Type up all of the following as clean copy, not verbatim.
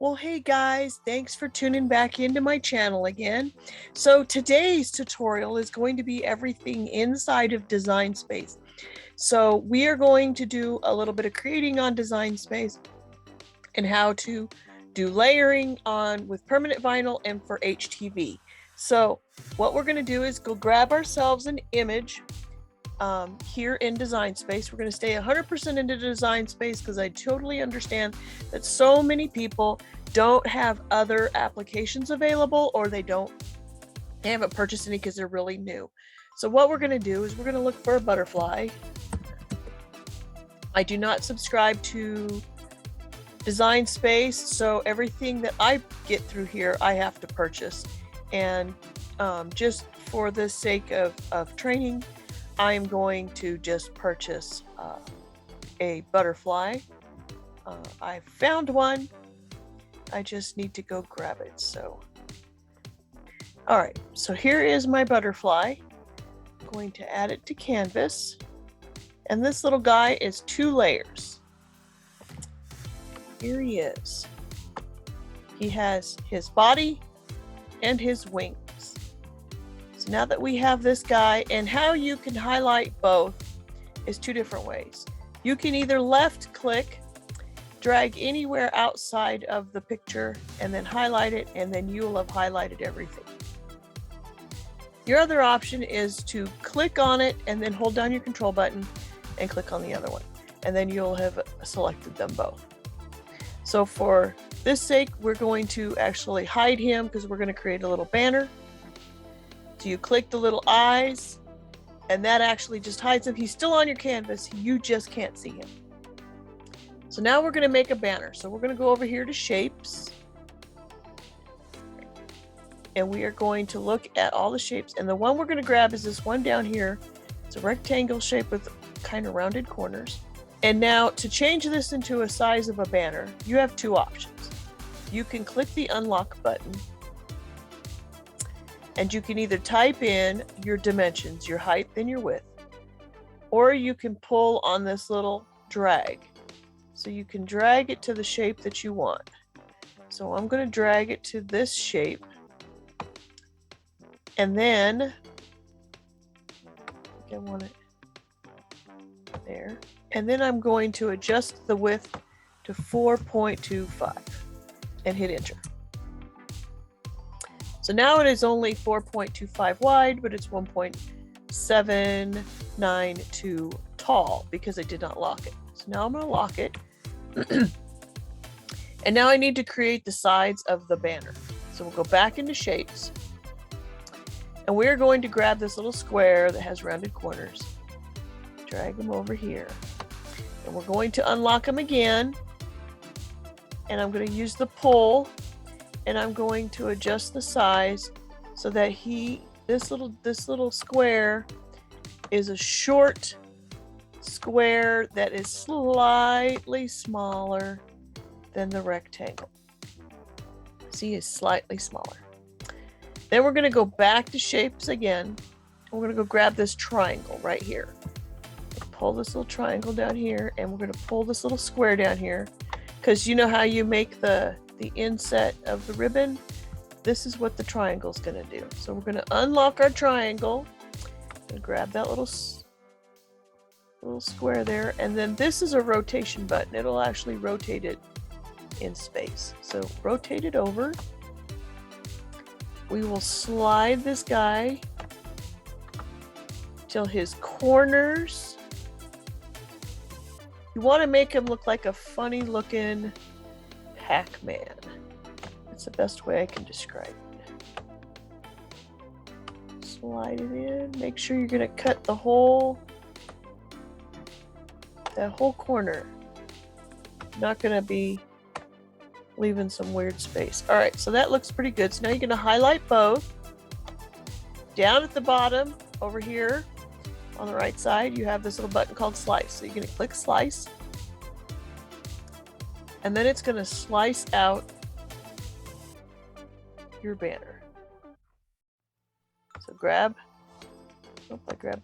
Well, hey guys, thanks for tuning back into my channel again. So today's tutorial is going to be everything inside of Design Space. So we are going to do a little bit of creating on Design Space and how to do layering on with permanent vinyl and for HTV. So what we're going to do is go grab ourselves an image here in Design Space. We're going to stay 100% into Design Space because I totally understand that so many people don't have other applications available, or they haven't purchased any because they're really new. So what we're going to do is we're going to look for a butterfly. I do not subscribe to Design Space, so everything that I get through here I have to purchase, and just for the sake of training, I am going to just purchase a butterfly. I found one. I just need to go grab it. So, all right. So here is my butterfly. I'm going to add it to canvas. And this little guy is 2 layers. Here he is. He has his body and his wings. So now that we have this guy, and how you can highlight both is 2 different ways. You can either left click, drag anywhere outside of the picture, and then highlight it, and then you will have highlighted everything. Your other option is to click on it and then hold down your control button and click on the other one, and then you'll have selected them both. So for this sake, we're going to actually hide him because we're going to create a little banner. So you click the little eyes, and that actually just hides him. He's still on your canvas, you just can't see him. So now we're going to make a banner. So we're going to go over here to shapes, and we are going to look at all the shapes, and the one we're going to grab is this one down here. It's a rectangle shape with kind of rounded corners. And now to change this into a size of a banner, you have 2 options. You can click the unlock button, and you can either type in your dimensions, your height and your width, or you can pull on this little drag. So you can drag it to the shape that you want. So I'm going to drag it to this shape, and then I want it there. And then I'm going to adjust the width to 4.25 and hit enter. So now it is only 4.25 wide, but it's 1.792 tall because I did not lock it. So now I'm going to lock it. And now I need to create the sides of the banner. So we'll go back into shapes, and we're going to grab this little square that has rounded corners, drag them over here, and we're going to unlock them again, and I'm going to use the pull, and I'm going to adjust the size so that this little square is a short square that is slightly smaller than the rectangle. See, it's slightly smaller. Then we're going to go back to shapes again, and we're going to go grab this triangle right here. Pull this little triangle down here, and we're going to pull this little square down here, because you know how you make the inset of the ribbon? This is what the triangle is going to do. So we're going to unlock our triangle and grab that little square there, and then this is a rotation button. It'll actually rotate it in space. So rotate it over. We will slide this guy till his corners. You want to make him look like a funny looking Pac-Man. That's the best way I can describe it. Slide it in. Make sure you're going to cut that whole corner. Not going to be leaving some weird space. All right, so that looks pretty good. So now you're going to highlight both. Down at the bottom over here on the right side, you have this little button called slice. So you're going to click slice, and then it's going to slice out your banner. So I grabbed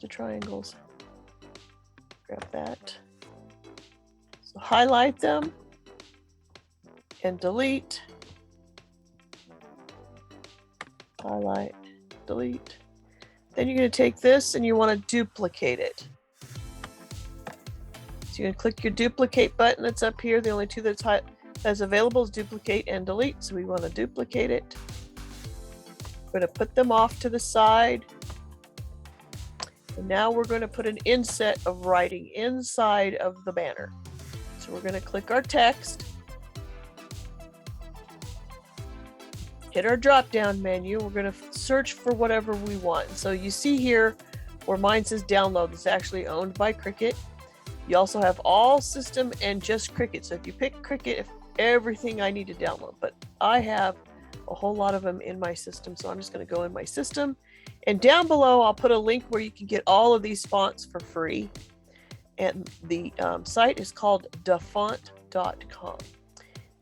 the triangles. Grab that. So highlight them, and delete. Highlight, delete. Then you're going to take this and you want to duplicate it. So you're going to click your duplicate button that's up here. The only two that's available is duplicate and delete. So we want to duplicate it. We're going to put them off to the side. And now we're going to put an inset of writing inside of the banner. So we're going to click our text. Hit our drop down menu. We're going to search for whatever we want. So you see here where mine says download, it's actually owned by Cricut. You also have all system and just Cricut. So if you pick Cricut, everything I need to download, but I have a whole lot of them in my system. So I'm just going to go in my system, and down below I'll put a link where you can get all of these fonts for free. And the site is called dafont.com.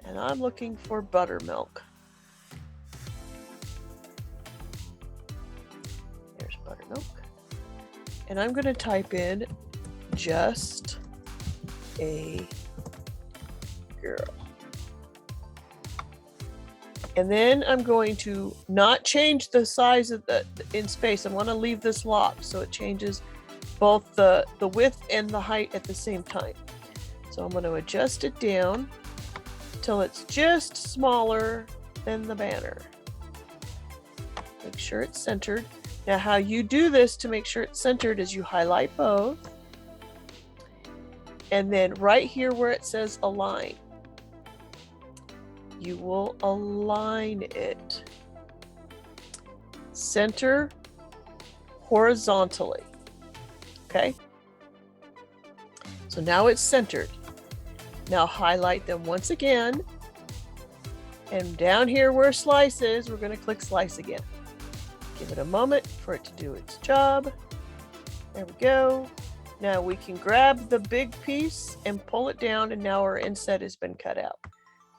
And I'm looking for buttermilk. There's buttermilk. And I'm going to type in just a girl. And then I'm going to not change the size of the in space. I want to leave this locked so it changes both the width and the height at the same time. So I'm going to adjust it down till it's just smaller than the banner. Make sure it's centered. Now how you do this to make sure it's centered is you highlight both, and then right here where it says align, you will align it. Center horizontally. Okay? So now it's centered. Now highlight them once again. And down here where slice is, we're going to click slice again. Give it a moment for it to do its job. There we go. Now we can grab the big piece and pull it down, and now our inset has been cut out.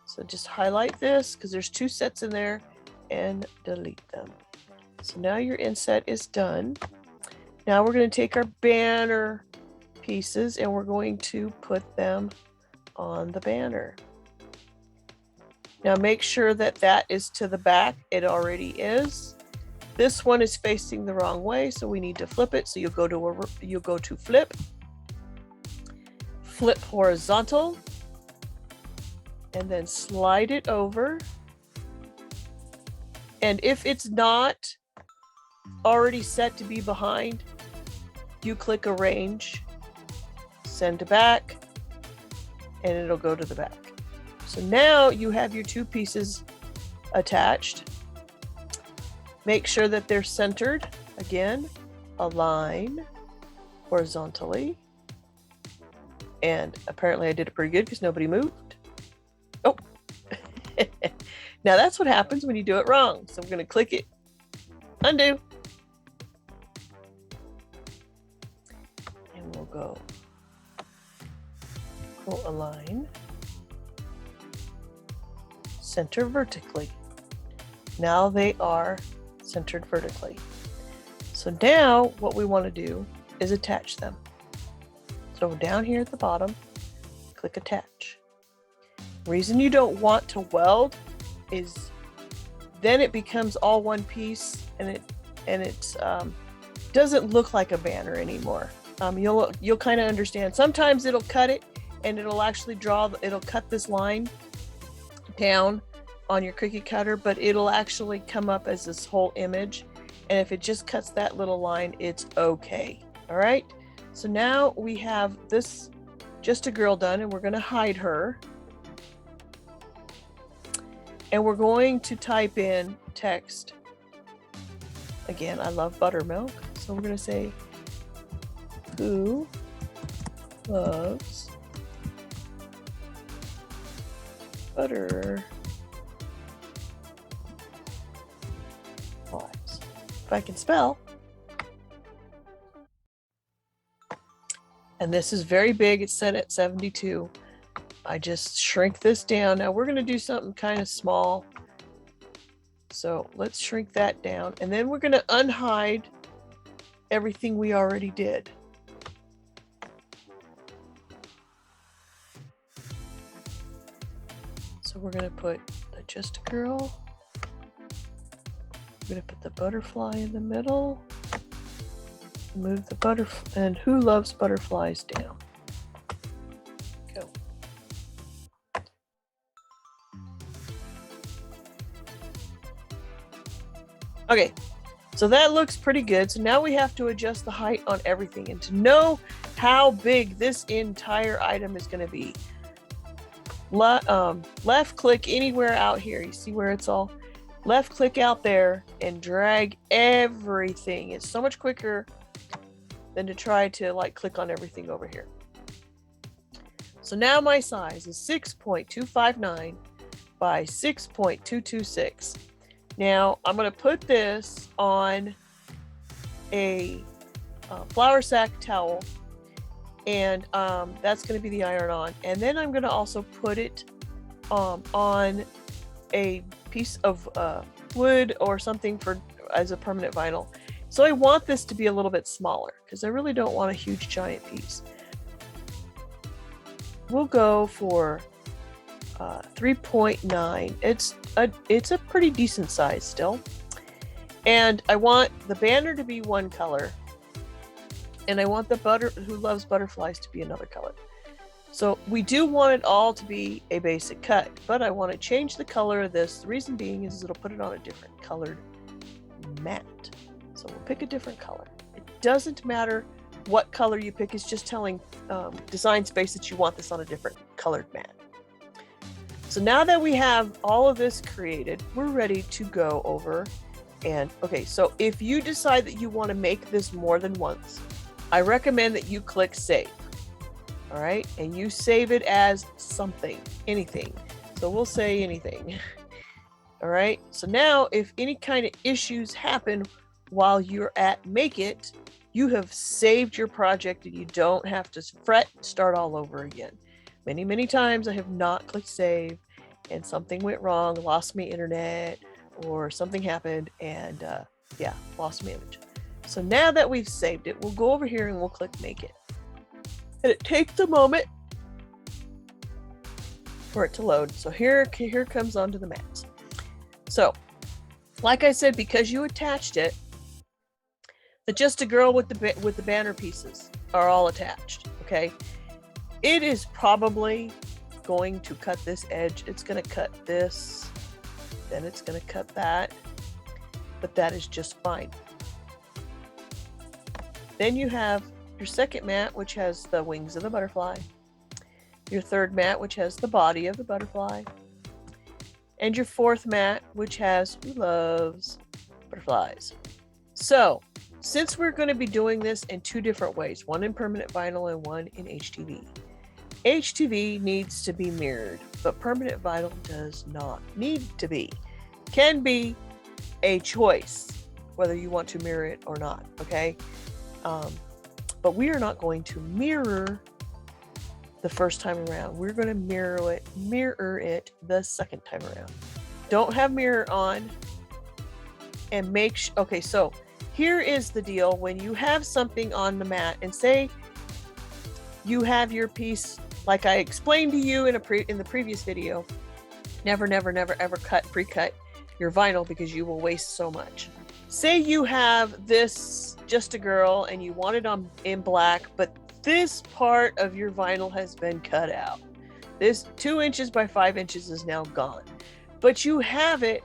So just highlight this because there's two sets in there and delete them. So now your inset is done. Now we're going to take our banner pieces and we're going to put them on the banner. Now make sure that that is to the back. It already is. This one is facing the wrong way, so we need to flip it. So you'll go to flip, flip horizontal, and then slide it over. And if it's not already set to be behind, you click arrange, send to back, and it'll go to the back. So now you have your two pieces attached. Make sure that they're centered. Again, align horizontally. And apparently I did it pretty good because nobody moved. Oh, now that's what happens when you do it wrong. So I'm going to click it, undo. And we'll go align, center vertically. Now they are centered vertically. So now what we want to do is attach them. So down here at the bottom, click attach. Reason you don't want to weld is then it becomes all one piece, and it doesn't look like a banner anymore. You'll kind of understand. Sometimes it'll cut it and it'll actually it'll cut this line down on your Cricut cutter, but it'll actually come up as this whole image. And if it just cuts that little line, it's okay. All right. So now we have this just a girl done, and we're going to hide her. And we're going to type in text. Again, I love buttermilk. So we're going to say, who loves butter? If I can spell. And this is very big. It's set at 72. I just shrink this down. Now we're going to do something kind of small. So let's shrink that down. And then we're going to unhide everything we already did. So So we're going to put the Just a Girl. I'm going to put the butterfly in the middle. Move the butterfly and Who Loves Butterflies down. Go. Okay, so that looks pretty good. So now we have to adjust the height on everything. And to know how big this entire item is going to be, left click anywhere out here. You see where it's all? Left click out there and drag everything. It's so much quicker than to try to like click on everything over here. So now my size is 6.259 by 6.226. Now I'm going to put this on a flour sack towel, and that's going to be the iron-on. And then I'm going to also put it on a piece of wood or something as a permanent vinyl. So I want this to be a little bit smaller because I really don't want a huge giant piece. We'll go for 3.9. It's a pretty decent size still. And I want the banner to be one color. And I want the Who Loves Butterflies to be another color. So we do want it all to be a basic cut, but I want to change the color of this. The reason being is it'll put it on a different colored mat. So we'll pick a different color. It doesn't matter what color you pick. It's just telling Design Space that you want this on a different colored mat. So now that we have all of this created, we're ready to go over. And okay, so if you decide that you want to make this more than once, I recommend that you click save. All right, and you save it as something, anything. So we'll say anything. All right, so now if any kind of issues happen while you're at Make It, you have saved your project and you don't have to fret, start all over again. Many times I have not clicked save and something went wrong, lost my internet, or something happened, and yeah, lost my image. So now that we've saved it, we'll go over here and we'll click Make It. And it takes a moment for it to load. So here comes onto the mats. So, like I said, because you attached it, the Just a Girl with the banner pieces are all attached. Okay, it is probably going to cut this edge. It's going to cut this, then it's going to cut that, but that is just fine. Then you have your second mat, which has the wings of the butterfly, your third mat, which has the body of the butterfly, and your fourth mat, which has Who Loves Butterflies. So, since we're going to be doing this in two different ways, one in permanent vinyl and one in HTV. HTV needs to be mirrored, but permanent vinyl does not need to be. Can be a choice whether you want to mirror it or not, okay? But we are not going to mirror the first time around. We're going to mirror it the second time around. Don't have mirror on, and make okay, so here is the deal. When you have something on the mat, and say you have your piece, like I explained to you in the previous video, never ever pre-cut your vinyl because you will waste so much. Say you have this Just a Girl and you want it in black, but this part of your vinyl has been cut out. This 2 inches by 5 inches is now gone, but you have it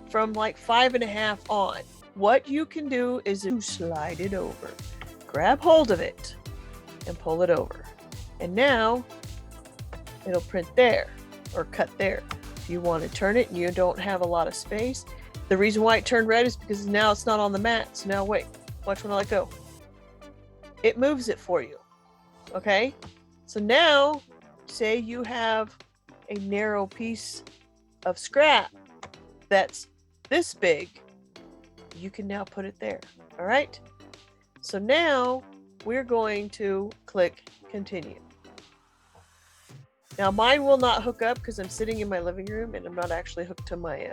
from like 5.5 on. What you can do is you slide it over, grab hold of it and pull it over, and now it'll print there or cut there. If you want to turn it and you don't have a lot of space, the reason why it turned red is because now it's not on the mat. So now wait, watch when I let go. It moves it for you. Okay? So now, say you have a narrow piece of scrap that's this big, you can now put it there. All right? So now we're going to click continue. Now mine will not hook up because I'm sitting in my living room and I'm not actually hooked to my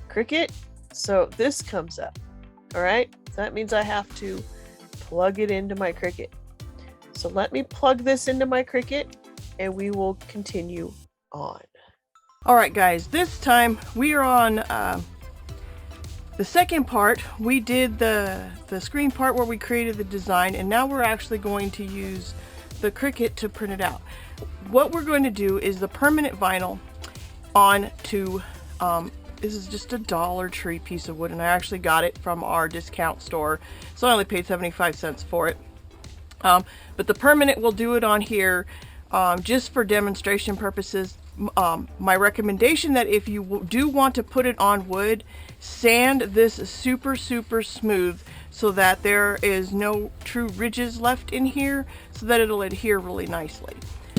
Cricut. So this comes up. All right? So that means I have to plug it into my Cricut. So let me plug this into my Cricut and we will continue on. Alright guys, this time we are on the second part. We did the screen part where we created the design, and now we're actually going to use the Cricut to print it out. What we're going to do is the permanent vinyl onto, this is just a Dollar Tree piece of wood, and I actually got it from our discount store, so I only paid 75 cents for it. But the permanent, we'll do it on here just for demonstration purposes. My recommendation that if you do want to put it on wood, sand this super smooth so that there is no true ridges left in here, so that it'll adhere really nicely.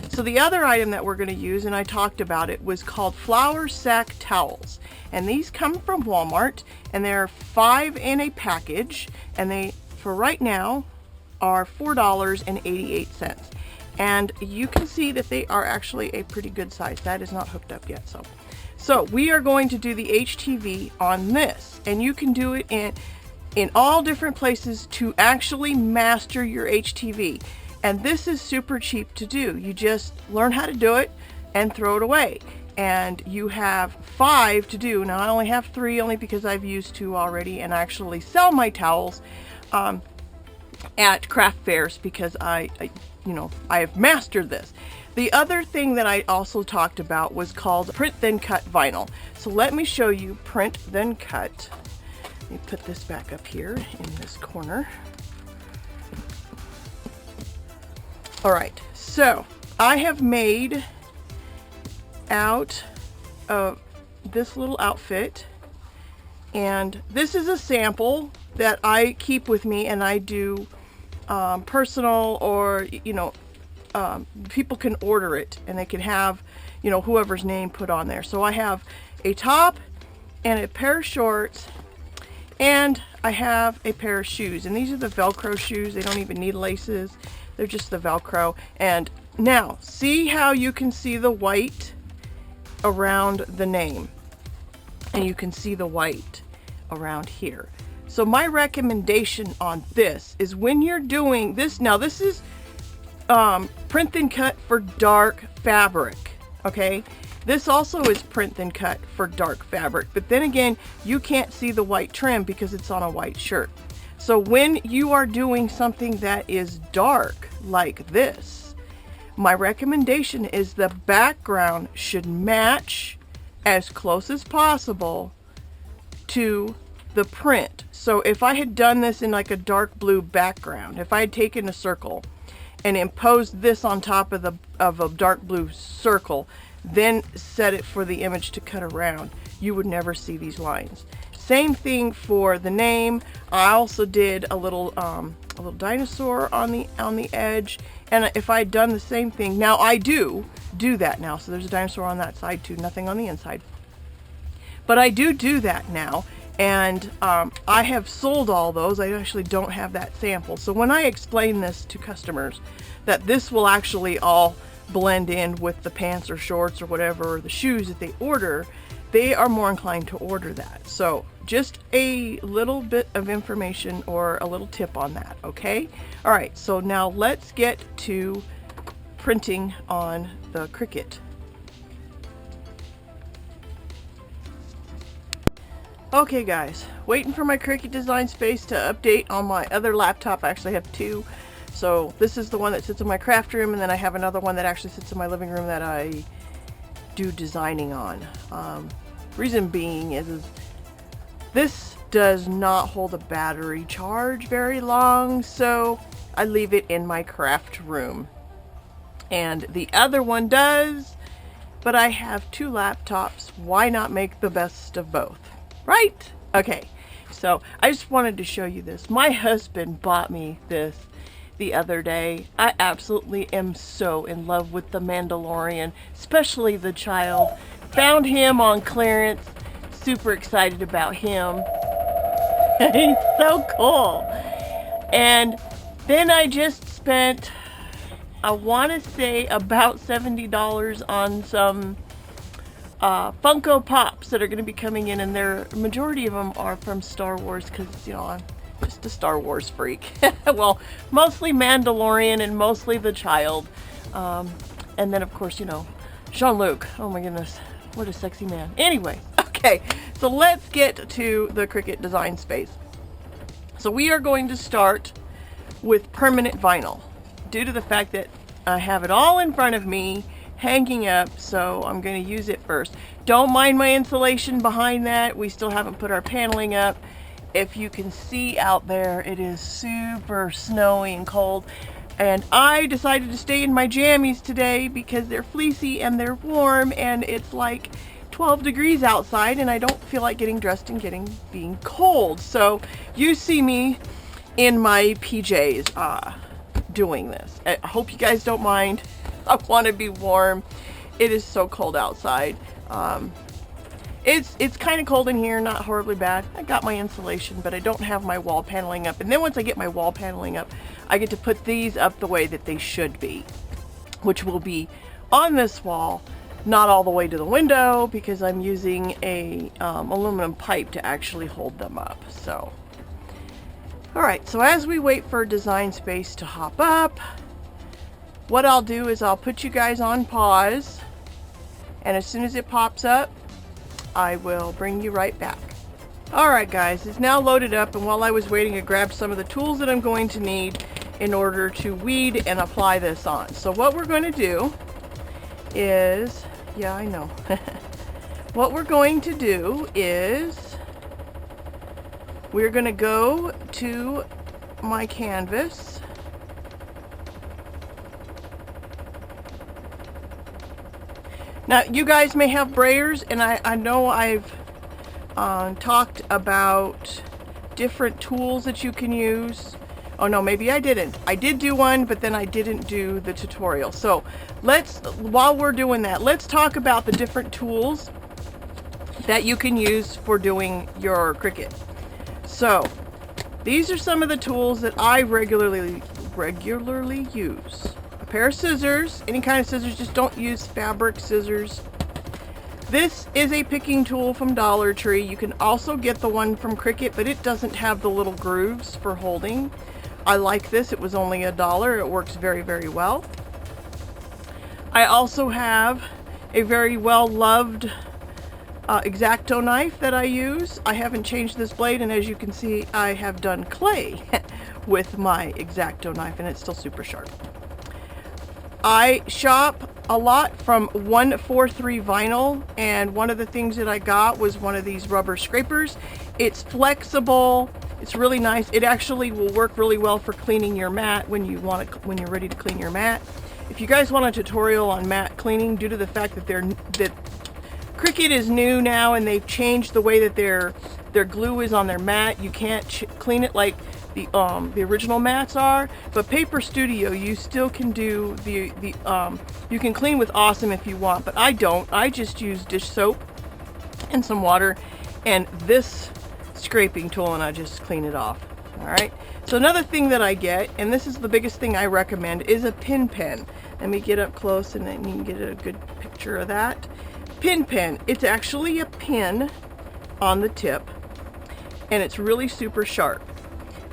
So the other item that we're going to use, and I talked about it, was called flour sack towels, and these come from Walmart, and they're 5 in a package, and they, for right now, are $4.88. And you can see that they are actually a pretty good size. That is not hooked up yet. So we are going to do the HTV on this, and you can do it in all different places to actually master your HTV. And this is super cheap to do. You just learn how to do it and throw it away. And you have 5 to do. Now I only have 3 only because I've used 2 already, and I actually sell my towels at craft fairs because I have mastered this. The other thing that I also talked about was called print then cut vinyl. So let me show you print then cut. Let me put this back up here in this corner. All right, so I have made out of this little outfit, and this is a sample that I keep with me, and I do personal, or people can order it and they can have whoever's name put on there. So I have a top and a pair of shorts, and I have a pair of shoes, and these are the Velcro shoes. They don't even need laces, they're just the Velcro. And now see how you can see the white around the name, and you can see the white around here. So my recommendation on this is when you're doing this, now this is print then cut for dark fabric, okay? This also is print then cut for dark fabric, but then again, you can't see the white trim because it's on a white shirt. So when you are doing something that is dark like this, my recommendation is the background should match as close as possible to the print. So if I had done this in like a dark blue background, if I had taken a circle and imposed this on top of a dark blue circle, then set it for the image to cut around, you would never see these lines. Same thing for the name. I also did a little dinosaur on the edge, and if I had done the same thing, now I do that now. So there's a dinosaur on that side too, nothing on the inside. But I do that now. And I have sold all those. I actually don't have that sample. So when I explain this to customers, that this will actually all blend in with the pants or shorts or whatever, or the shoes that they order, they are more inclined to order that. So just a little bit of information or a little tip on that, okay? All right, so now let's get to printing on the Cricut. Okay guys, waiting for my Cricut Design Space to update on my other laptop. I actually have 2. So this is the one that sits in my craft room, and then I have another one that actually sits in my living room that I do designing on. Reason being is this does not hold a battery charge very long, so I leave it in my craft room. And the other one does, but I have 2 laptops. Why not make the best of both? Right? Okay, so I just wanted to show you this. My husband bought me this the other day. I absolutely am so in love with the Mandalorian, especially the child. Found him on clearance. Super excited about him. He's so cool. And then I just spent, I want to say, about $70 on some Funko Pops that are going to be coming in, and the majority of them are from Star Wars, because I'm just a Star Wars freak. Well, mostly Mandalorian and mostly the child, and then of course Jean-Luc. Oh my goodness, What a sexy man. Anyway, okay, so let's get to the Cricut design space. So we are going to start with permanent vinyl, due to the fact that I have it all in front of me, hanging up, so I'm going to use it first. Don't mind my insulation behind that. We still haven't put our paneling up. If you can see out there, it is super snowy and cold. And I decided to stay in my jammies today because they're fleecy and they're warm, and it's like 12 degrees outside, and I don't feel like getting dressed and being cold. So you see me in my PJs doing this. I hope you guys don't mind. I want to be warm. It is so cold outside. It's kind of cold in here, not horribly bad. I got my insulation, but I don't have my wall paneling up. And then once I get my wall paneling up, I get to put these up the way that they should be, which will be on this wall, not all the way to the window, because I'm using a aluminum pipe to actually hold them up. So, all right, so as we wait for design space to hop up, what I'll do is I'll put you guys on pause, and as soon as it pops up, I will bring you right back. Alright guys, it's now loaded up, and while I was waiting, I grabbed some of the tools that I'm going to need in order to weed and apply this on. So what we're going to do is, yeah, I know. What we're going to do is we're going to go to my canvas. Now, you guys may have brayers, and I know I've talked about different tools that you can use. Oh no, maybe I didn't. I did do one, but then I didn't do the tutorial. So while we're doing that, let's talk about the different tools that you can use for doing your Cricut. So these are some of the tools that I regularly use. Pair of scissors, any kind of scissors, just don't use fabric scissors. This is a picking tool from Dollar Tree. You can also get the one from Cricut, but it doesn't have the little grooves for holding. I like this. It was only $1. It works very, very well. I also have a very well-loved X-Acto knife that I use. I haven't changed this blade, and as you can see, I have done clay with my X-Acto knife, and it's still super sharp. I shop a lot from 143 vinyl, and one of the things that I got was one of these rubber scrapers. It's flexible, it's really nice. It actually will work really well for cleaning your mat when you're ready to clean your mat. If you guys want a tutorial on mat cleaning, due to the fact that Cricut is new now and they've changed the way that their glue is on their mat, you can't clean it like the original mats are, but Paper Studio, you still can do you can clean with Awesome if you want, but I don't. I just use dish soap and some water and this scraping tool, and I just clean it off. All right, so another thing that I get, and this is the biggest thing I recommend, is a pin pen. Let me get up close and then you can get a good picture of that. Pin pen, it's actually a pin on the tip, and it's really super sharp.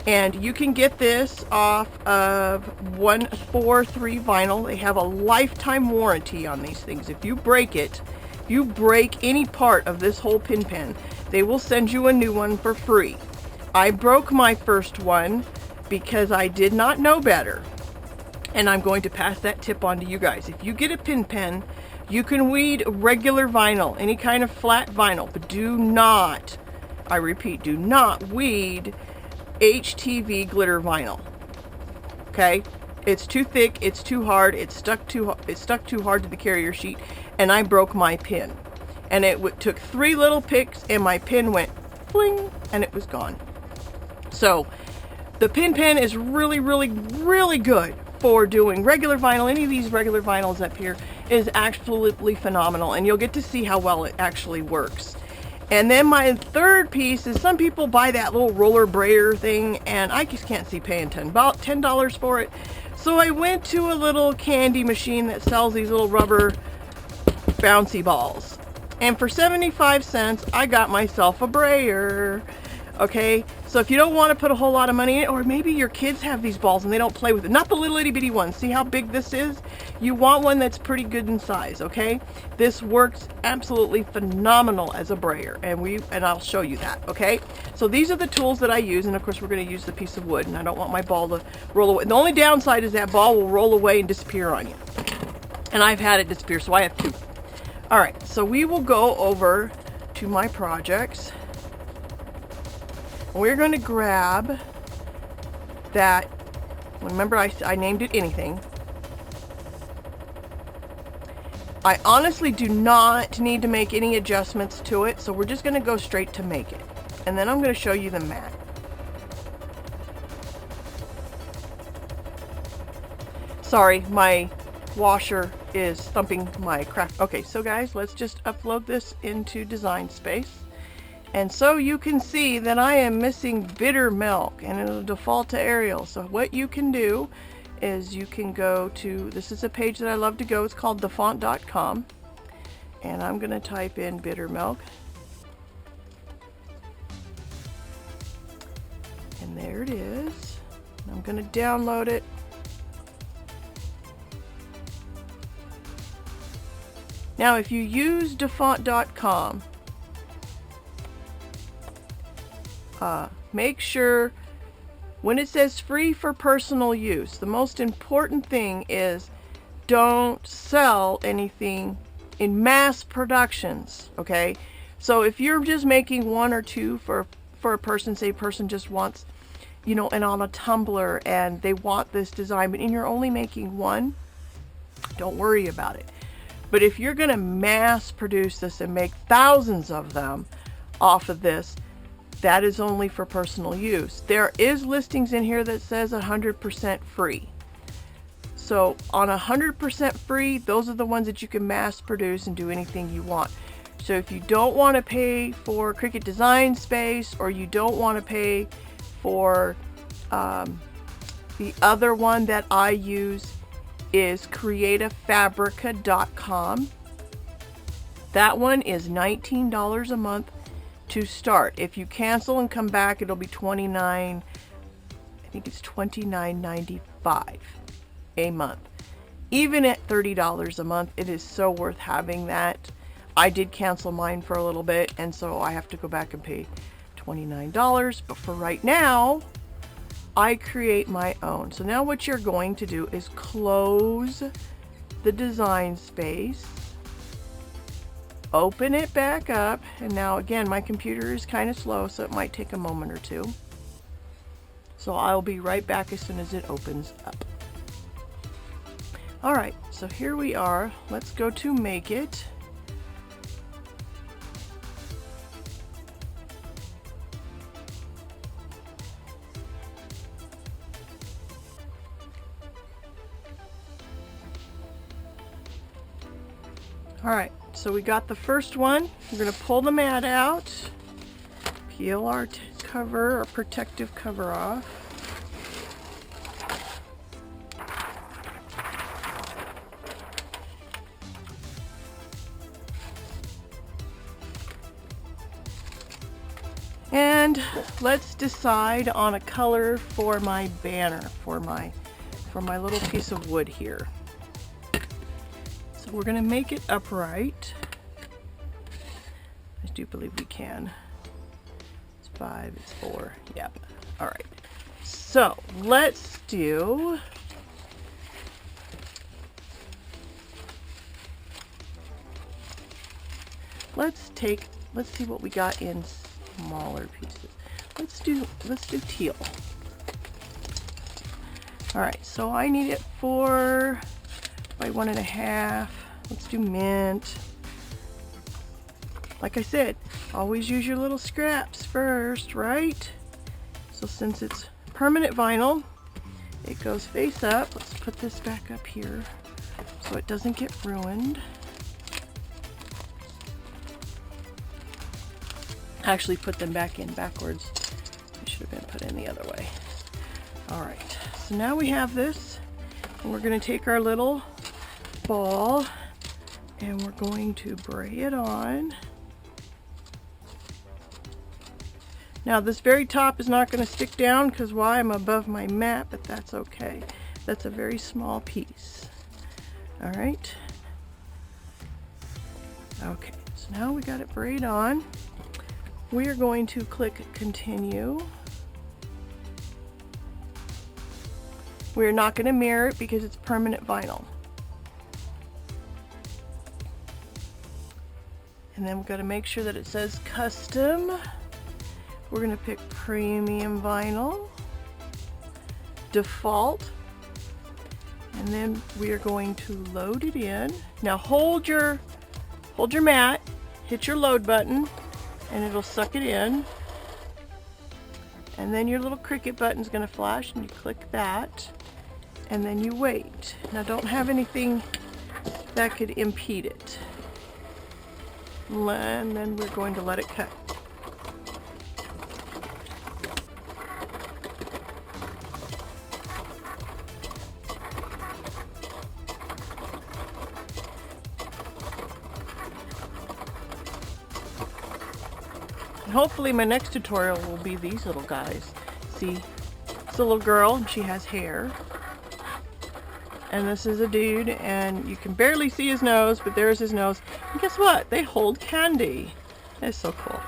And you can get this off of 143 vinyl. They have a lifetime warranty on these things. If you break it, you break any part of this whole pin pen, they will send you a new one for free. I broke my first one because I did not know better, and I'm going to pass that tip on to you guys. If you get a pin pen, you can weed regular vinyl, any kind of flat vinyl, but do not, I repeat, do not weed HTV glitter vinyl. Okay, it's too thick, it's too hard, it's stuck too hard to the carrier sheet, and I broke my pin. And it took 3 little picks, and my pin went fling, and it was gone. So the pin pen is really, really, really good for doing regular vinyl. Any of these regular vinyls up here is absolutely phenomenal, and you'll get to see how well it actually works. And then my third piece is, some people buy that little roller brayer thing, and I just can't see paying $10 for it. So I went to a little candy machine that sells these little rubber bouncy balls. And for 75 cents, I got myself a brayer. Okay, so if you don't want to put a whole lot of money in it, or maybe your kids have these balls and they don't play with it, not the little itty bitty ones. See how big this is? You want one that's pretty good in size, okay? This works absolutely phenomenal as a brayer, and I'll show you that, okay? So these are the tools that I use, and of course we're going to use the piece of wood, and I don't want my ball to roll away. The only downside is that ball will roll away and disappear on you. And I've had it disappear, so I have two. All right, so we will go over to my projects. We're going to grab that, remember I named it anything. I honestly do not need to make any adjustments to it, so we're just going to go straight to make it. And then I'm going to show you the mat. Sorry, my washer is thumping my craft. Okay, so guys, let's just upload this into Design Space. And so you can see that I am missing bitter milk, and it'll default to Arial. So what you can do is you can go to, this is a page that I love to go, it's called thefont.com, and I'm going to type in bitter milk. And there it is. I'm going to download it. Now if you use dafont.com, make sure when it says free for personal use, the most important thing is don't sell anything in mass productions, okay? So if you're just making one or two for a person, say a person just wants, you know, and on a tumbler and they want this design, but you're only making one, don't worry about it. But if you're going to mass produce this and make thousands of them off of this, that is only for personal use. There is listings in here that says 100% free. So on 100% free, those are the ones that you can mass produce and do anything you want. So if you don't want to pay for Cricut Design Space, or you don't want to pay for the other one that I use is creativefabrica.com. That one is $19 a month to start. If you cancel and come back, it'll be $29, I think it's $29.95 a month. Even at $30 a month, it is so worth having that. I did cancel mine for a little bit, and so I have to go back and pay $29, but for right now, I create my own. So now what you're going to do is close the Design Space, open it back up, and now again my computer is kind of slow, so it might take a moment or two. So I'll be right back as soon as it opens up. Alright, so here we are. Let's go to Make It. Alright, so we got the first one. We're going to pull the mat out, peel our cover, our protective cover off. And let's decide on a color for my banner, for my little piece of wood here. So we're going to make it upright. I do believe we can. It's 5, it's 4. Yep. All right. So let's do let's see what we got in smaller pieces. Let's do teal. All right, so I need it 4 by 1.5. Let's do mint. Like I said, always use your little scraps first, right? So since it's permanent vinyl, it goes face up. Let's put this back up here so it doesn't get ruined. Actually put them back in backwards. They should have been put in the other way. All right, so now we have this, and we're going to take our little ball and we're going to bray it on. Now this very top is not going to stick down because why? I'm above my mat, but that's okay. That's a very small piece. All right. Okay, so now we got it braid on. We are going to click continue. We're not going to mirror it because it's permanent vinyl. And then we've got to make sure that it says custom. We're going to pick premium vinyl, default, and then we are going to load it in. Now hold your mat, hit your load button, and it'll suck it in. And then your little Cricut button is going to flash, and you click that, and then you wait. Now don't have anything that could impede it. And then we're going to let it cut. And hopefully my next tutorial will be these little guys. See, it's a little girl and she has hair. And this is a dude and you can barely see his nose, but there's his nose. And guess what? They hold candy. That's so cool.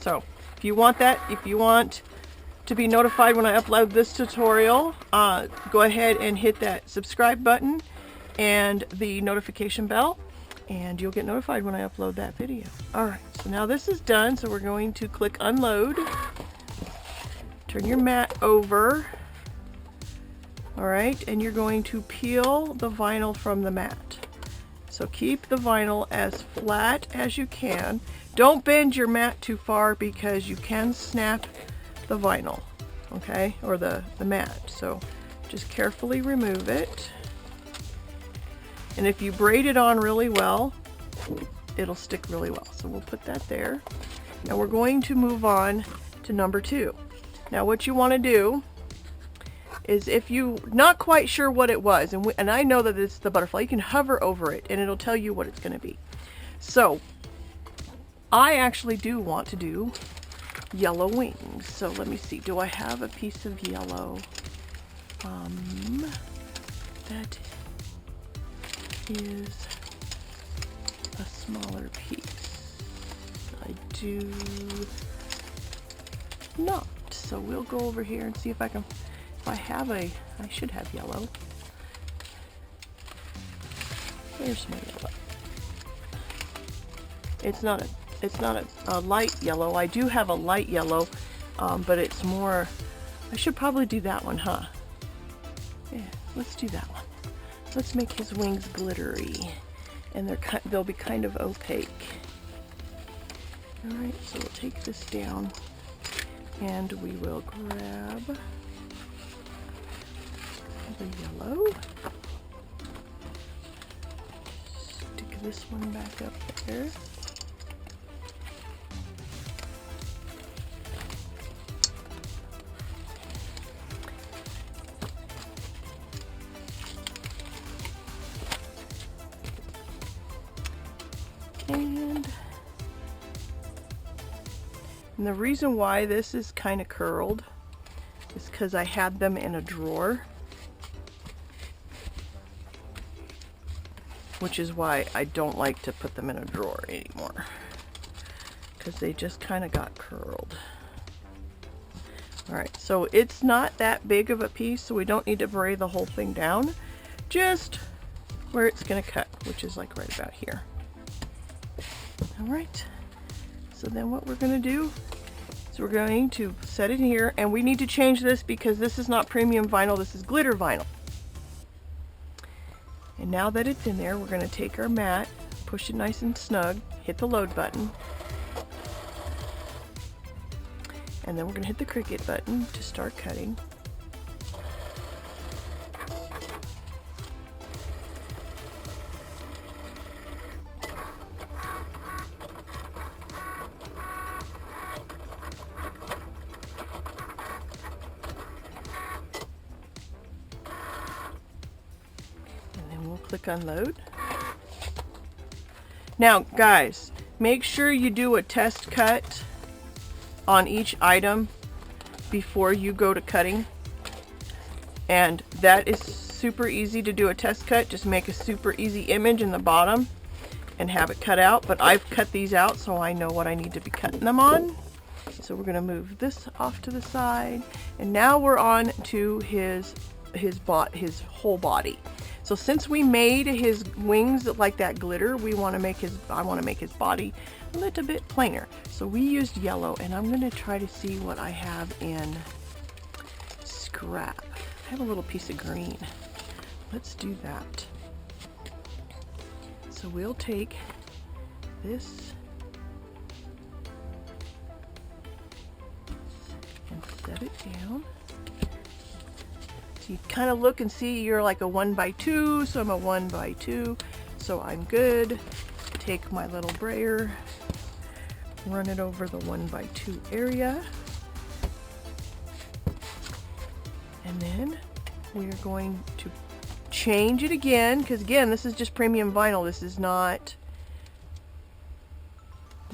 So if you want that, if you want to be notified when I upload this tutorial, go ahead and hit that subscribe button and the notification bell, and you'll get notified when I upload that video. Alright, so now this is done, so we're going to click unload. Turn your mat over. Alright, and you're going to peel the vinyl from the mat. So keep the vinyl as flat as you can. Don't bend your mat too far because you can snap the vinyl, okay, or the mat. So just carefully remove it. And if you braid it on really well, it'll stick really well. So we'll put that there. Now we're going to move on to number 2. Now what you want to do is, if you're not quite sure what it was, and I know that it's the butterfly, you can hover over it and it'll tell you what it's going to be. So I actually do want to do yellow wings. So let me see, do I have a piece of yellow that is a smaller piece? I do not. So we'll go over here and see if I can. I should have yellow. There's my yellow. It's not a light yellow. I do have a light yellow, but it's more, I should probably do that one, huh? Yeah, let's do that one. Let's make his wings glittery, and they'll be kind of opaque. All right, so we'll take this down, and we will grab the yellow, stick this one back up there, and the reason why this is kind of curled is because I had them in a drawer, which is why I don't like to put them in a drawer anymore, because they just kind of got curled. Alright, so it's not that big of a piece, so we don't need to braid the whole thing down, just where it's going to cut, which is like right about here. Alright, so then what we're going to do is we're going to set it here, and we need to change this because this is not premium vinyl, this is glitter vinyl. And now that it's in there, we're going to take our mat, push it nice and snug, hit the load button, and then we're going to hit the Cricut button to start cutting. Click unload. Now guys, make sure you do a test cut on each item before you go to cutting. And that is super easy to do a test cut. Just make a super easy image in the bottom and have it cut out. But I've cut these out so I know what I need to be cutting them on. So we're going to move this off to the side. And now we're on to his whole body. So since we made his wings like that glitter, I want to make his body a little bit plainer. So we used yellow, and I'm going to try to see what I have in scrap. I have a little piece of green. Let's do that. So we'll take this and set it down. So you kind of look and see you're like a 1x2, so I'm a 1x2, so I'm good. Take my little brayer, run it over the 1x2 area, and then we're going to change it again, because again, this is just premium vinyl. This is not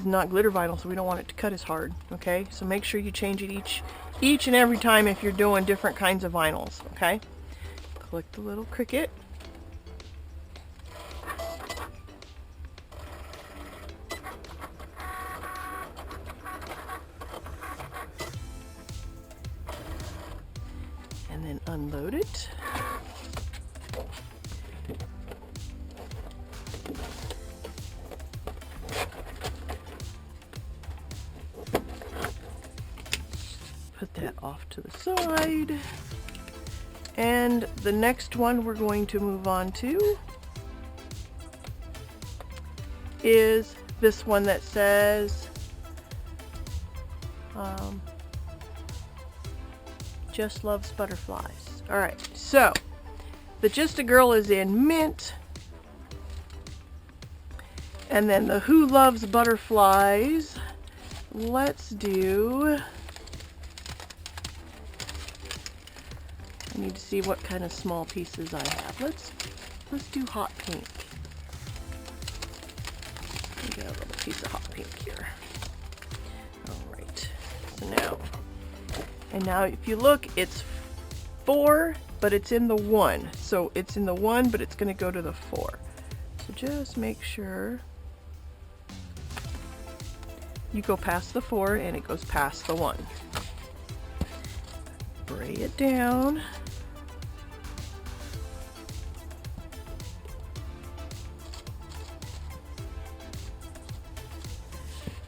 glitter vinyl, so we don't want it to cut as hard. Okay, so make sure you change it each and every time if you're doing different kinds of vinyls. Okay, click the little Cricut. And then unload it. Put that off to the side. And the next one we're going to move on to is this one that says Just Loves Butterflies. Alright, so the Just a Girl is in mint. And then the Who Loves Butterflies, let's do, I need to see what kind of small pieces I have. Let's do hot pink. We got a little piece of hot pink here. Alright, so now if you look, it's 4, but it's in the 1. So it's in the 1, but it's going to go to the 4. So just make sure you go past the 4 and it goes past the 1. Bray it down.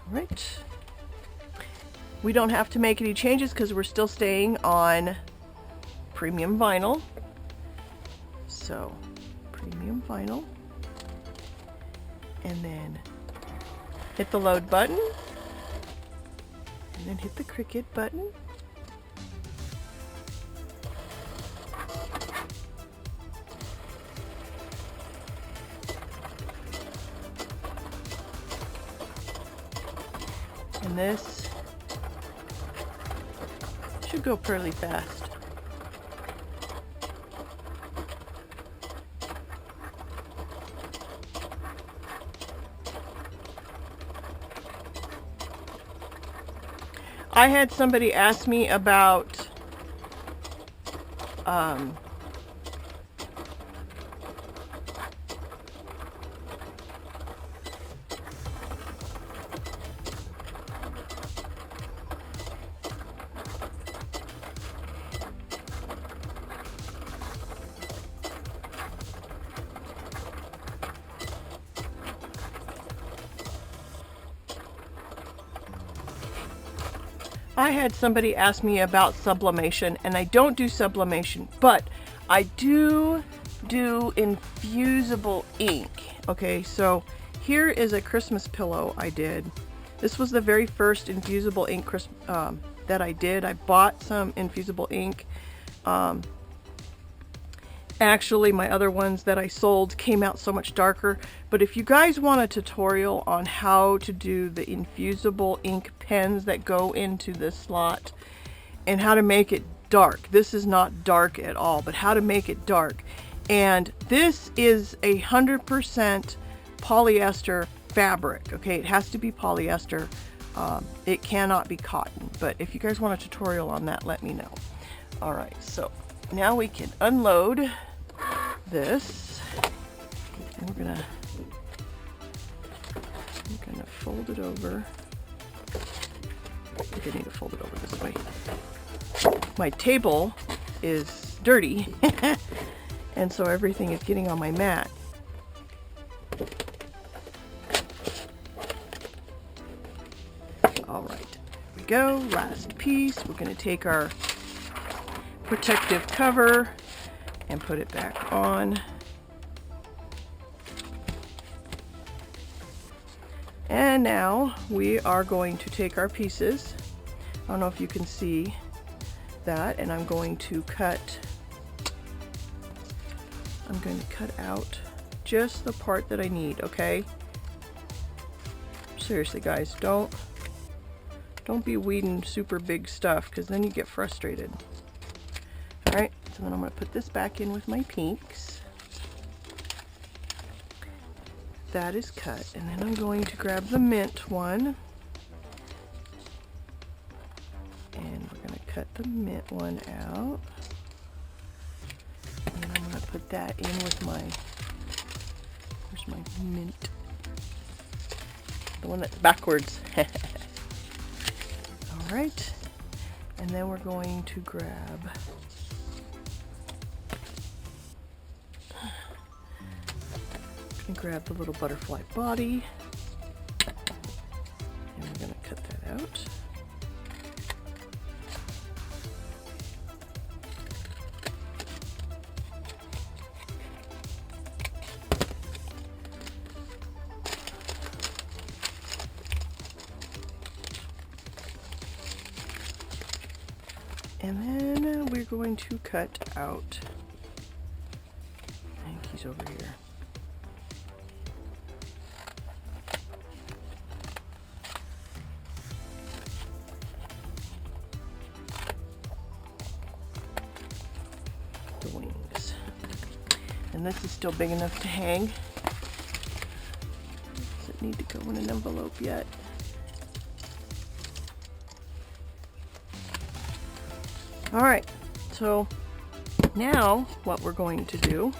Alright. We don't have to make any changes because we're still staying on premium vinyl. So, premium vinyl. And then hit the load button. And then hit the Cricut button. And this should go pretty fast. I had somebody ask me about sublimation, and I don't do sublimation, but I do infusible ink. Okay, so here is a Christmas pillow I did. This was the very first infusible ink that I did. I bought some infusible ink. Actually, my other ones that I sold came out so much darker. But if you guys want a tutorial on how to do the infusible ink pens that go into this slot and how to make it dark, this is not dark at all, but how to make it dark. And this is 100% polyester fabric. Okay, it has to be polyester. It cannot be cotton, but if you guys want a tutorial on that, let me know. All right, so now we can unload this, and we're gonna fold it over. I think I need to fold it over this way. My table is dirty, and so everything is getting on my mat. All right, here we go. Last piece. We're going to take our protective cover and put it back on. And now we are going to take our pieces. I don't know if you can see that, and I'm going to cut out just the part that I need, okay? Seriously, guys, don't be weeding super big stuff, because then you get frustrated. All right, so then I'm going to put this back in with my pinks. That is cut, and then I'm going to grab the mint one, and we're going to cut the mint one out, and then I'm going to put that in with my, where's my mint, the one that's backwards. All right, and then we're going to grab the little butterfly body, and we're going to cut that out. And then we're going to cut out, I think he's over here. The wings. And this is still big enough to hang. Does it need to go in an envelope yet? All right, so now what we're going to do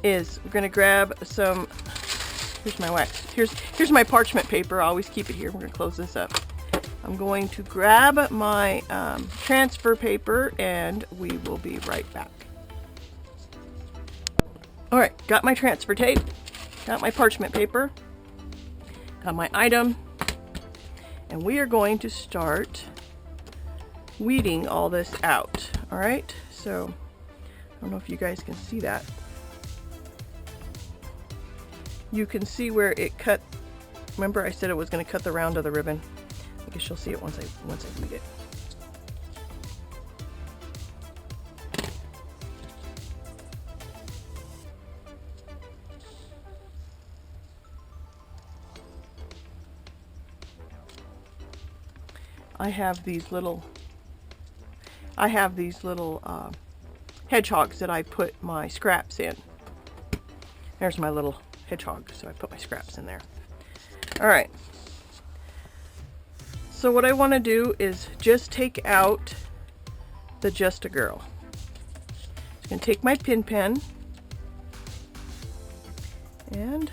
is we're going to grab some, here's my wax, here's my parchment paper. I always keep it here. We're going to close this up. I'm going to grab my transfer paper, and we will be right back. All right, got my transfer tape, got my parchment paper, got my item, and we are going to start weeding all this out. All right, so I don't know if you guys can see that. You can see where it cut. Remember I said it was going to cut the round of the ribbon. I guess you'll see it once I weed it. I have these little hedgehogs that I put my scraps in. There's my little hedgehog, so I put my scraps in there. All right. So what I want to do is just take out the Just a Girl. I'm going to take my pin pen and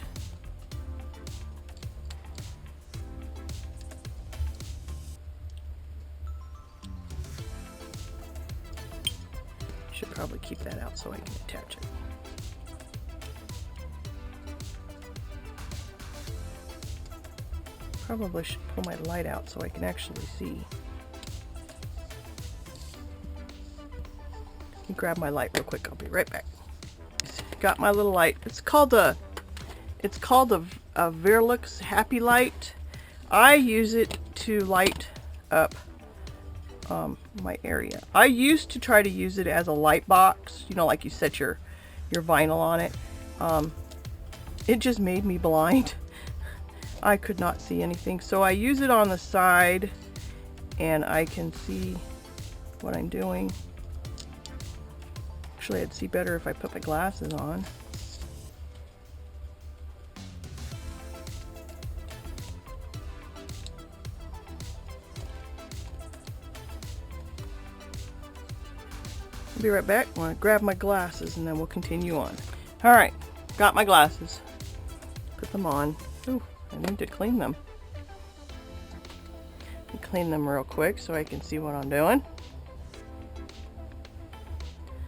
should probably keep that out so I can attach it. Probably should pull my light out so I can actually see. Let me grab my light real quick. I'll be right back. Got my little light. It's called a Verlux Happy Light. I use it to light up my area. I used to try to use it as a light box, you know, like you set your vinyl on it. It just made me blind. I could not see anything, so I use it on the side and I can see what I'm doing. Actually, I'd see better if I put my glasses on. be right back. I want to grab my glasses and then we'll continue on. All right, got my glasses. Put them on. Ooh, I need to clean them. Clean them real quick so I can see what I'm doing.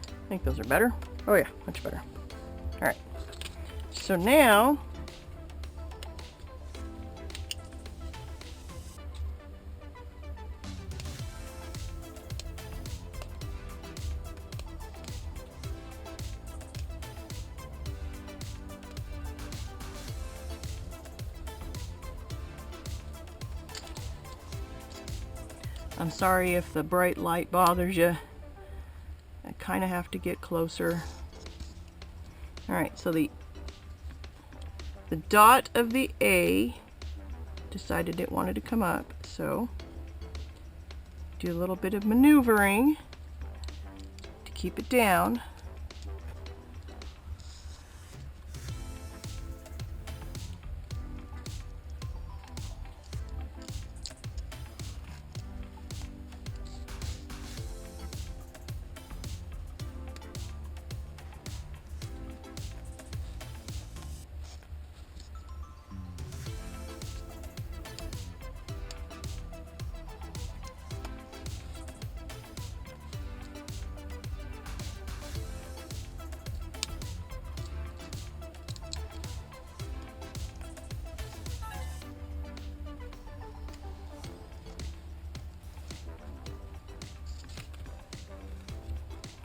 I think those are better. Oh yeah, much better. All right. So now I'm sorry if the bright light bothers you. I kind of have to get closer. All right, so the dot of the A decided it wanted to come up, so do a little bit of maneuvering to keep it down.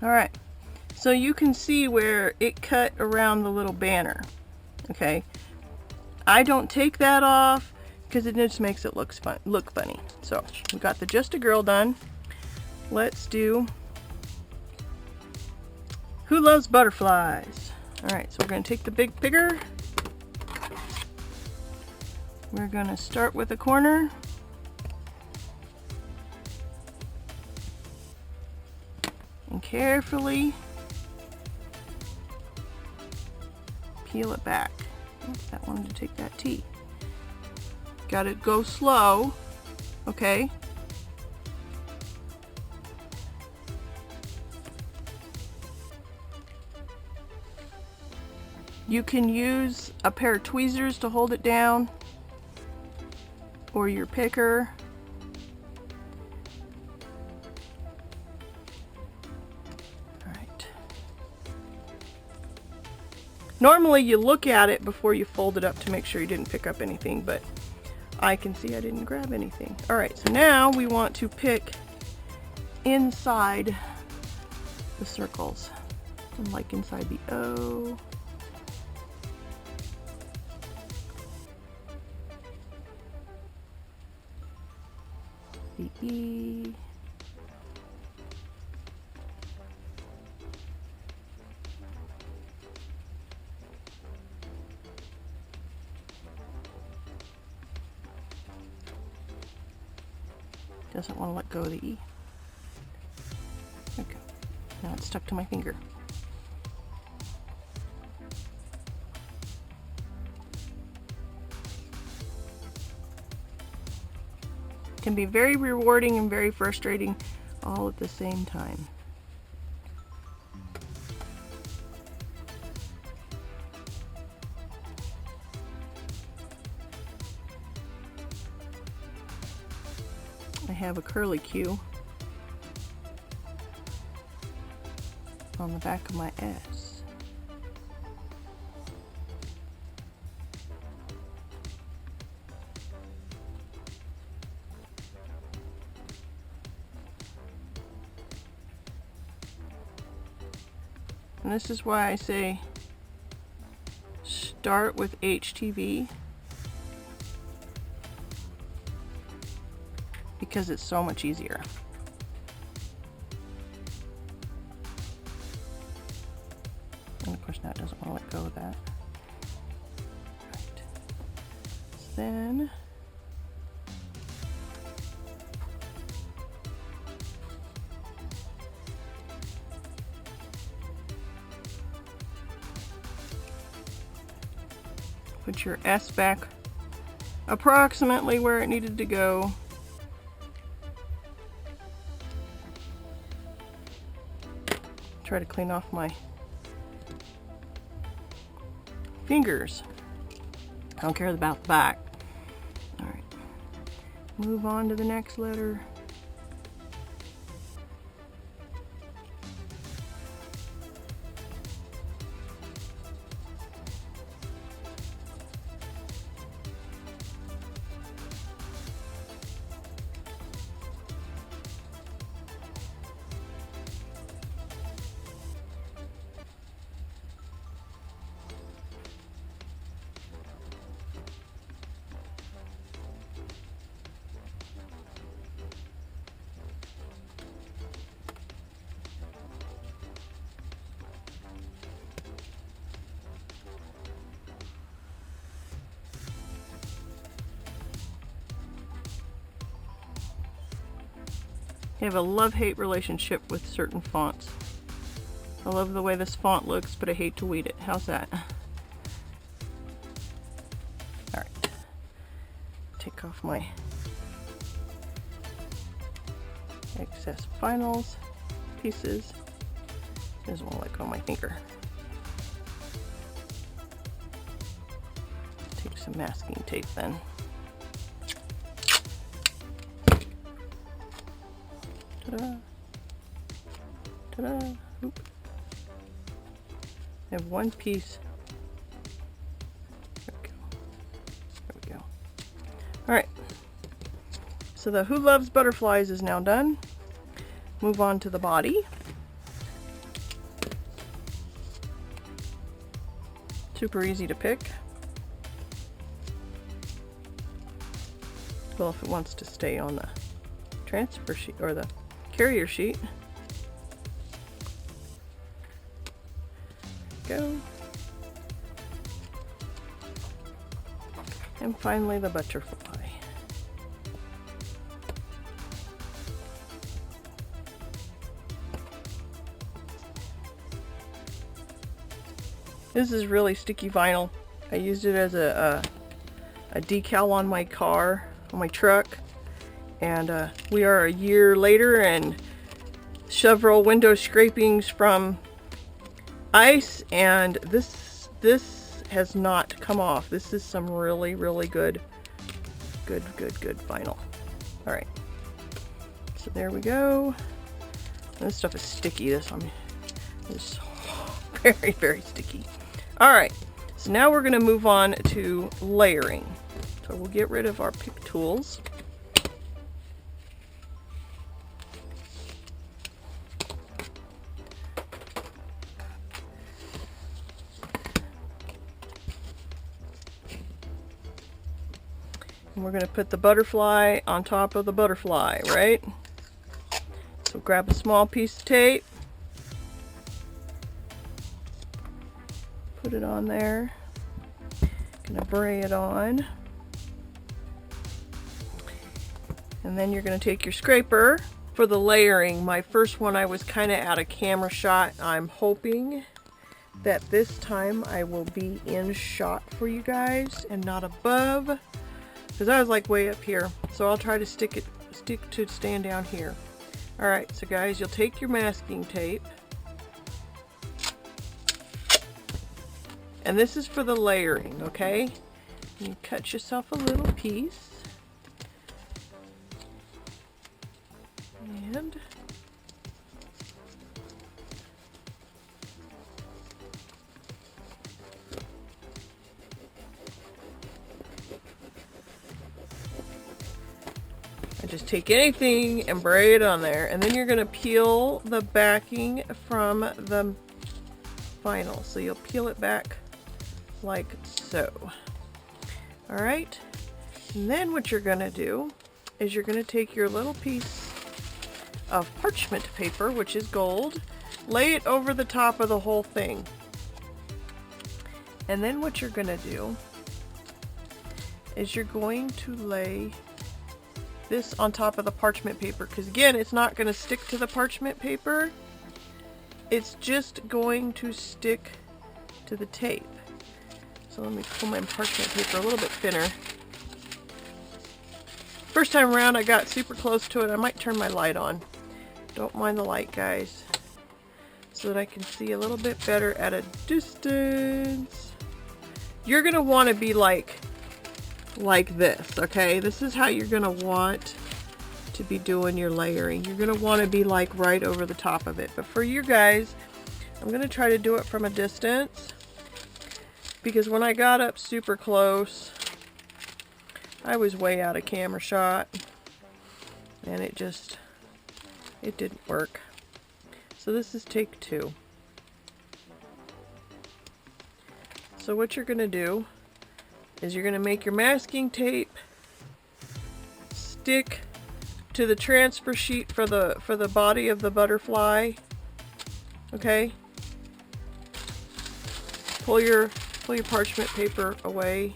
All right, so you can see where it cut around the little banner, okay? I don't take that off because it just makes it look funny. So we got the Just a Girl done. Let's do Who Loves Butterflies? All right, so we're gonna take the big picker. We're gonna start with a corner. And carefully peel it back. Oh, that wanted to take that T. Got to go slow, okay? You can use a pair of tweezers to hold it down, or your picker. Normally you look at it before you fold it up to make sure you didn't pick up anything, but I can see I didn't grab anything. All right, so now we want to pick inside the circles, and like inside the O. The E. Doesn't want to let go of the E. Okay, now it's stuck to my finger. Can be very rewarding and very frustrating all at the same time. I have a curly Q on the back of my S. And this is why I say start with HTV, because it's so much easier. And of course now it doesn't want to let go of that. Right. Then put your S back approximately where it needed to go. try to clean off my fingers. I don't care about the back. All right, move on to the next letter. I have a love-hate relationship with certain fonts. I love the way this font looks, but I hate to weed it. How's that? Alright. Take off my excess finals pieces. Doesn't want to let go of my finger. Take some masking tape then. Ta-da. Ta-da. Oop. I have one piece. There we go. There we go. Alright. So the Who Loves Butterflies is now done. Move on to the body. Super easy to pick. Well, if it wants to stay on the transfer sheet or the carrier sheet. Go. And finally the butterfly. This is really sticky vinyl. I used it as a decal on my car, on my truck. And we are a year later and several window scrapings from ice, and this has not come off. This is some really good vinyl. All right, so there we go. And this stuff is sticky. This is very sticky. All right, so now we're going to move on to layering. So we'll get rid of our pick tools. And we're going to put the butterfly on top of the butterfly, right? So grab a small piece of tape. Put it on there. Gonna bray it on. And then you're gonna take your scraper for the layering. My first one I was kind of out of camera shot. I'm hoping that this time I will be in shot for you guys and not above, because I was like way up here. So I'll try to stick to stand down here. All right, so guys, you'll take your masking tape. And this is for the layering, okay? You cut yourself a little piece. And I just take anything and bray it on there, and then you're gonna peel the backing from the vinyl. So you'll peel it back like so. All right, and then what you're gonna do is you're gonna take your little piece of parchment paper, which is gold, lay it over the top of the whole thing. And then what you're gonna do is you're going to lay this on top of the parchment paper, because again, it's not going to stick to the parchment paper. It's just going to stick to the tape. So let me pull my parchment paper a little bit thinner. First time around I got super close to it. I might turn my light on. Don't mind the light, guys. so that I can see a little bit better at a distance. You're gonna want to be like this, okay? This is how you're gonna want to be doing your layering. You're gonna want to be like right over the top of it. But for you guys, I'm gonna try to do it from a distance, because when I got up super close, I was way out of camera shot, and it didn't work. So this is take 2. So what you're gonna do is you're gonna make your masking tape stick to the transfer sheet for the body of the butterfly. Okay? Pull your parchment paper away,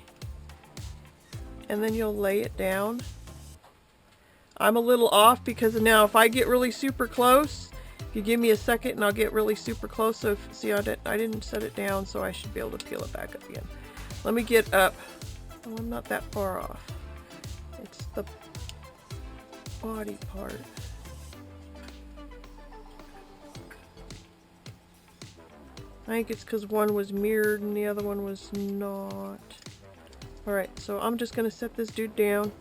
and then you'll lay it down. I'm a little off because now if I get really super close, if you give me a second and I'll get really super close. So see, I didn't set it down, so I should be able to peel it back up again. Let me get up. Oh, I'm not that far off. It's the body part. I think it's because one was mirrored and the other one was not. Alright, so I'm just going to set this dude down.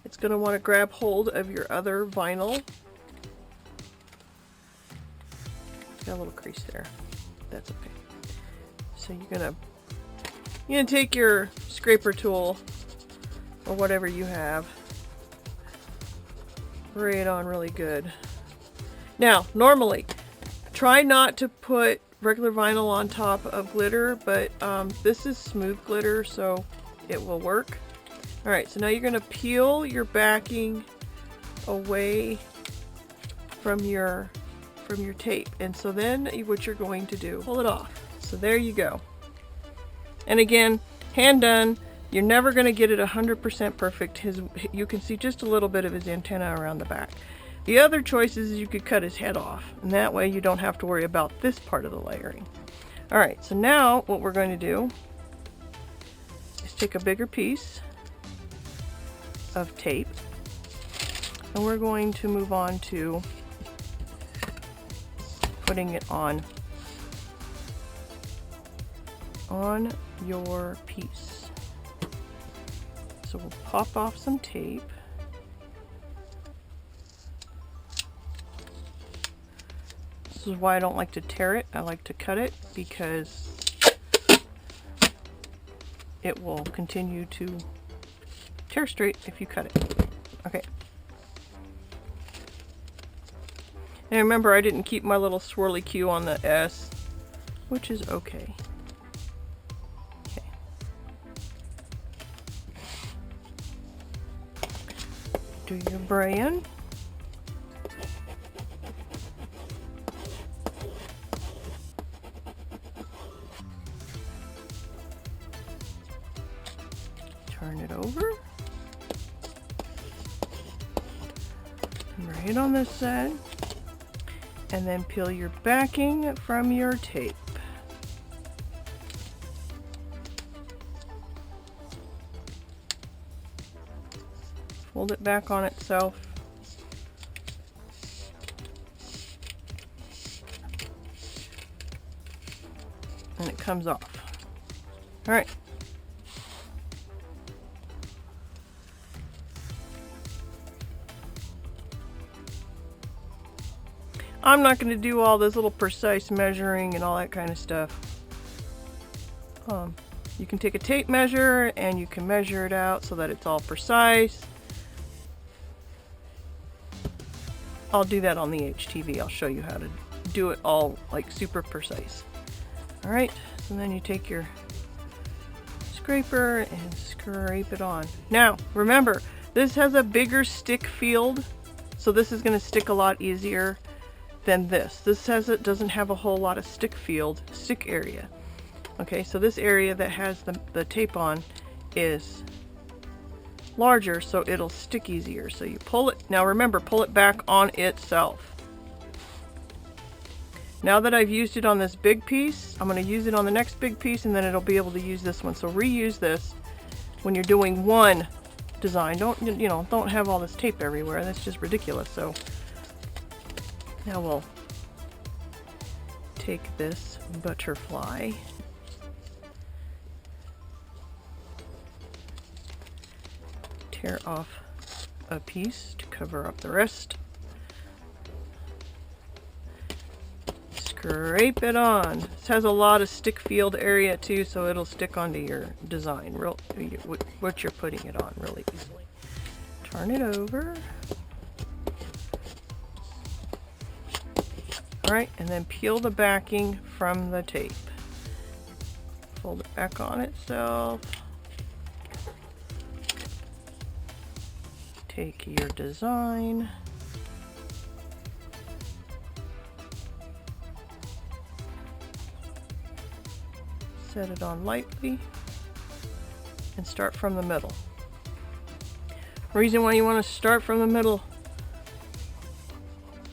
It's going to want to grab hold of your other vinyl. Got a little crease there. That's okay. So you're gonna take your scraper tool or whatever you have. Spray it on really good. Now, normally, try not to put regular vinyl on top of glitter, but this is smooth glitter, so it will work. Alright, so now you're going to peel your backing away from your tape. And so then what you're going to do, pull it off. So there you go. And again, hand done. You're never going to get it 100% perfect. You can see just a little bit of his antenna around the back. The other choice is you could cut his head off, and that way you don't have to worry about this part of the layering. Alright, so now what we're going to do is take a bigger piece of tape, and we're going to move on to putting it on your piece. So we'll pop off some tape. This is why I don't like to tear it. I like to cut it because it will continue to tear straight if you cut it. Okay. And remember, I didn't keep my little swirly Q on the S, which is okay. Okay. Do your braying. Turn it over. Right on this side. And then peel your backing from your tape. Fold it back on itself. And it comes off. All right. I'm not going to do all this little precise measuring and all that kind of stuff. You can take a tape measure and you can measure it out so that it's all precise. I'll do that on the HTV. I'll show you how to do it all like super precise. Alright, so then you take your scraper and scrape it on. Now, remember, this has a bigger stick field, so this is going to stick a lot easier than this. This doesn't have a whole lot of stick area. Okay, so this area that has the tape on is larger, so it'll stick easier. So you pull it, now remember, pull it back on itself. Now that I've used it on this big piece, I'm going to use it on the next big piece, and then it'll be able to use this one. So reuse this when you're doing one design. Don't have all this tape everywhere. That's just ridiculous. So Now we'll take this butterfly, tear off a piece to cover up the rest, scrape it on. This has a lot of stick field area too, so it'll stick onto your design, what you're putting it on, really easily. Turn it over. Alright, and then peel the backing from the tape. Fold it back on itself. Take your design. Set it on lightly and start from the middle. Reason why you want to start from the middle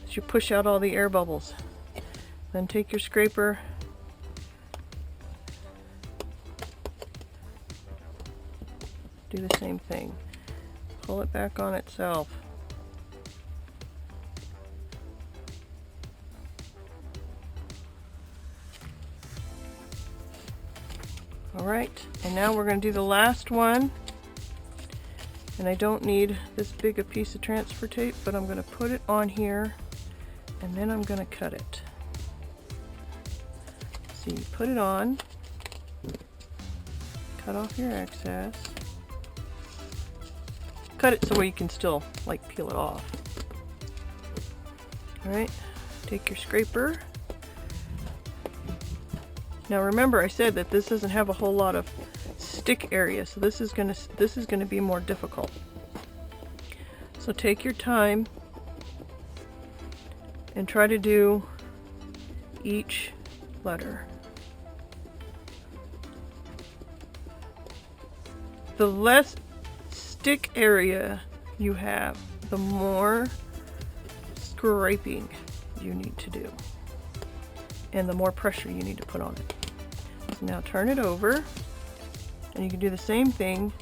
is you push out all the air bubbles. Then take your scraper, do the same thing. Pull it back on itself. Alright, and now we're going to do the last one. And I don't need this big a piece of transfer tape, but I'm going to put it on here and then I'm going to cut it. So you put it on, cut off your excess, cut it so where you can still like peel it off. Alright, take your scraper. Now remember I said that this doesn't have a whole lot of stick area, so this is gonna be more difficult. So take your time and try to do each letter. The less stick area you have, the more scraping you need to do, and the more pressure you need to put on it. So now turn it over, and you can do the same thing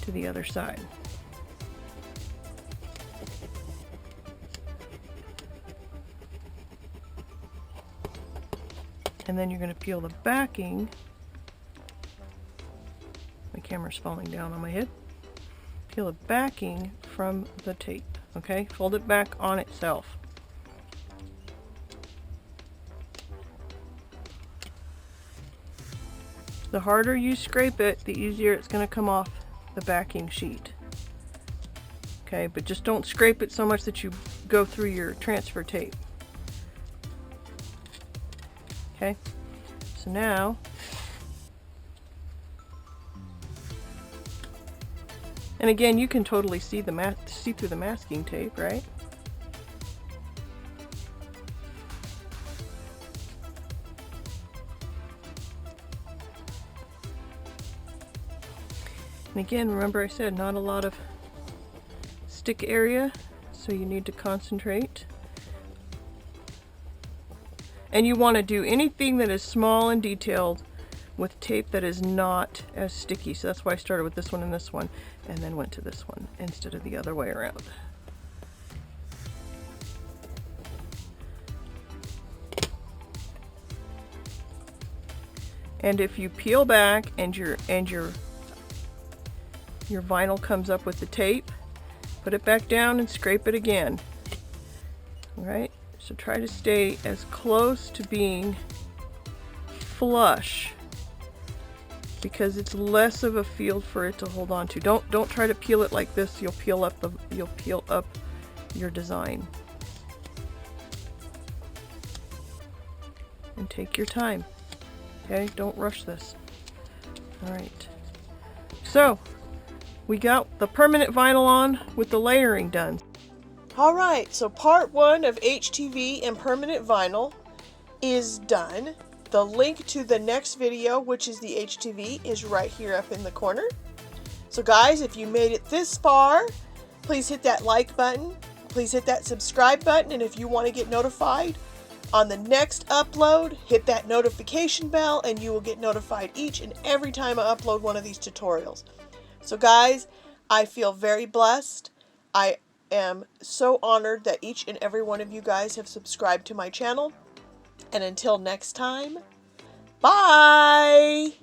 to the other side. And then you're going to peel the backing. My camera's falling down on my head. Peel the backing from the tape, okay? Fold it back on itself. The harder you scrape it, the easier it's going to come off the backing sheet. Okay, but just don't scrape it so much that you go through your transfer tape. Okay, so now and again, you can totally see through the masking tape, right? And again, remember I said not a lot of stick area, so you need to concentrate. And you want to do anything that is small and detailed with tape that is not as sticky. So that's why I started with this one and this one, and then went to this one instead of the other way around. And if you peel back and your vinyl comes up with the tape, put it back down and scrape it again. All right, so try to stay as close to being flush, because it's less of a field for it to hold on to. Don't try to peel it like this. You'll peel up your design. And take your time. Okay, don't rush this. All right. So we got the permanent vinyl on with the layering done. All right, so part 1 of HTV and permanent vinyl is done. The link to the next video, which is the HTV, is right here up in the corner. So guys, if you made it this far, please hit that like button. Please hit that subscribe button. And if you want to get notified on the next upload, hit that notification bell and you will get notified each and every time I upload one of these tutorials. So guys, I feel very blessed. I am so honored that each and every one of you guys have subscribed to my channel. And until next time, bye!